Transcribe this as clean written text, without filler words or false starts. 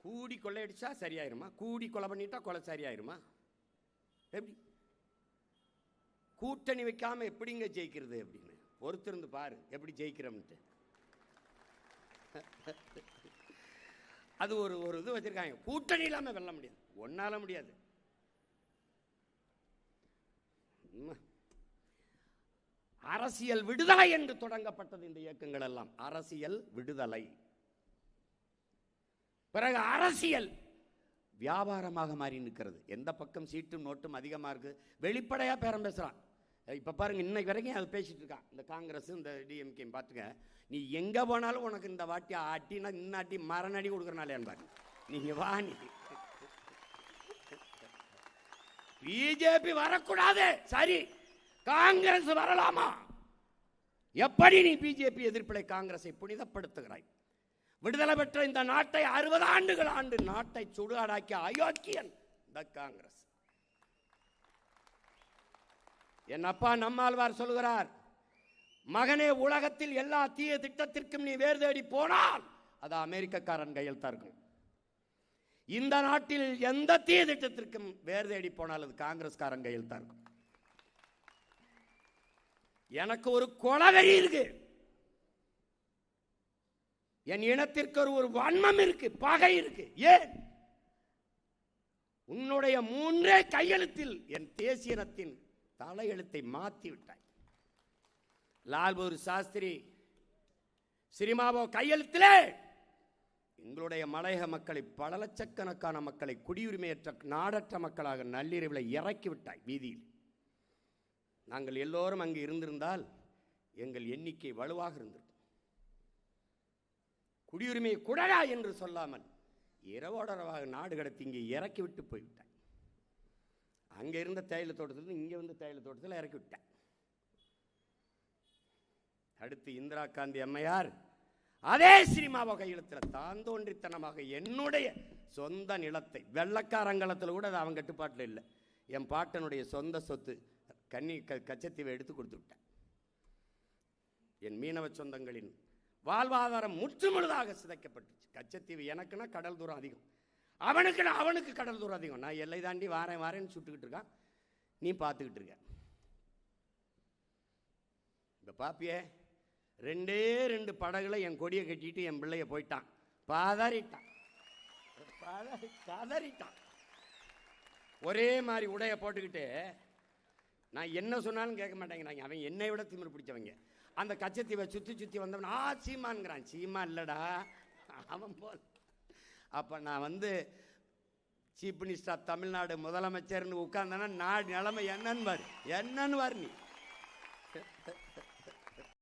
கூடி கொள்ளையடிச்சா சரியாயிருமா? கூடி கொலை பண்ணிட்டா கொலை சரியாயிருமா? எப்படி கூட்டணி வைக்காம எப்படிங்க ஜெயிக்கிறது அப்படின்னு பொறுத்திருந்து பாரு எப்படி ஜெயிக்கிறோம்ட்டு. அது ஒரு இது வச்சிருக்காங்க. கூட்டணி இல்லாம வெல்ல முடியாது, ஒன்னால முடியாது. அரசியல் விடுதலை என்று தொடங்கப்பட்டது இந்த இயக்கங்கள் எல்லாம். அரசியல் விடுதலை. பிறகு அரசியல் வியாபாரமாக மாறி நிற்கிறது. எந்த பக்கம் சீட்டும் நோட்டும் அதிகமாக இருக்கு, வெளிப்படையா பேரம் பேசுறான். இப்ப பாருங்க, இன்னைக்கு வரைக்கும் அது பேசிட்டு இருக்கான். இந்த காங்கிரஸ் இந்த டிஎம்கே பார்த்துங்க, நீ எங்க போனாலும் உனக்கு இந்த வாட்டி அட்டினா இன்னாட்டி மரணடி கொடுக்கறனால பாரு, நீங்க வா. நீ பிஜேபி வரக்கூடாது, சரி, காங்கிரஸ் வரலாமா? எப்படி நீ பிஜேபி எதிர்ப்பிலை காங்கிரஸை புனிதப்படுத்துகிறாய்? விடுதலை பெற்ற இந்த நாட்டை 60 ஆண்டுகள் ஆண்டு நாட்டை சுடுகாடாக்கிய அயோக்கியன் இந்த காங்கிரஸ். என் அப்பா நம்மாழ்வார் சொல்கிறார், மகனே, உலகத்தில் எல்லா தீய திட்டத்திற்கும் நீ வேர் தேடி போனால் அது அமெரிக்கக்காரன் கையில் தான் இருக்கும். இந்த நாட்டில் எந்த தீய திட்டத்திற்கும் வேர் தேடி போனால் அது காங்கிரஸ்காரன் கையில் தான் இருக்கும். எனக்கு ஒரு கொலவெறி இருக்கு, என் இனத்திற்கு ஒரு வன்மம் இருக்கு, பகை இருக்கு. ஏன்? உன்னுடைய 3 கையெழுத்தில் என் தேசிய இனத்தின் தலையெழுத்தை மாற்றி விட்டாய். லால் பகதூர் சாஸ்திரி சிரிமாவோ கையெழுத்திலே எங்களுடைய மலையக மக்களை, பல லட்சக்கணக்கான மக்களை, குடியுரிமையற்ற நாடற்ற மக்களாக நள்ளிரவில் இறக்கி விட்டாய் வீதியில். நாங்கள் எல்லோரும் அங்கு இருந்திருந்தால் எங்கள் எண்ணிக்கை வலுவாக இருந்திருக்கும். குடியுரிமையை குடடா என்று சொல்லாமல் இரவோடரவாக நாடு கடத்தி இங்கே இறக்கி விட்டு போய்விட்டாய். அங்கே இருந்த தேயிலை தோட்டத்தில் இங்கே வந்து தேயிலை தோட்டத்தில் இறக்கி விட்டேன். அடுத்து இந்திரா காந்தி அம்மையார் அதே சினிமாவை கையெழுத்தில் தான் தோன்றித்தனமாக என்னுடைய சொந்த நிலத்தை, வெள்ளக்காரங்களத்தில் கூட அது அவன் கட்டுப்பாட்டில் இல்லை, என் பாட்டனுடைய சொந்த சொத்து கச்சத்தீவை எடுத்து கொடுத்து விட்டேன். என் மீனவ சொந்தங்களின் வாழ்வாதாரம் முற்றுமுழுதாக சிதைக்கப்பட்டுச்சு. கச்சத்தீவு எனக்குன்னா கடல் தூரம் அதிகம், அவனுக்கு கடல் தூரம் அதிகம். நான் எல்லை தாண்டி வாரேன்னு சுட்டுக்கிட்டு இருக்கான், நீ பார்த்துக்கிட்டு இருக்க. இந்த பாப்பியே 2 படகுல என் கொடியை கட்டிட்டு என் பிள்ளைய போயிட்டான், பதறிட்டான். ஒரே மாதிரி உடைய போட்டுக்கிட்டு நான் என்ன சொன்னாலும் கேட்க மாட்டேங்கிறாங்க. அவன் என்னை விட திமிரு பிடிச்சவங்க. அந்த கச்சத்தீவை சுற்றி வந்தவன் சீமான்ங்கிறான். சீமா இல்லடா அவன் போல். அப்ப நான் வந்து சீஃப் மினிஸ்டர் ஆஃப் தமிழ்நாடு முதலமைச்சர்னு உட்கார்ந்தானா நாடு நிலைமை என்னன்னு வாரு நீ.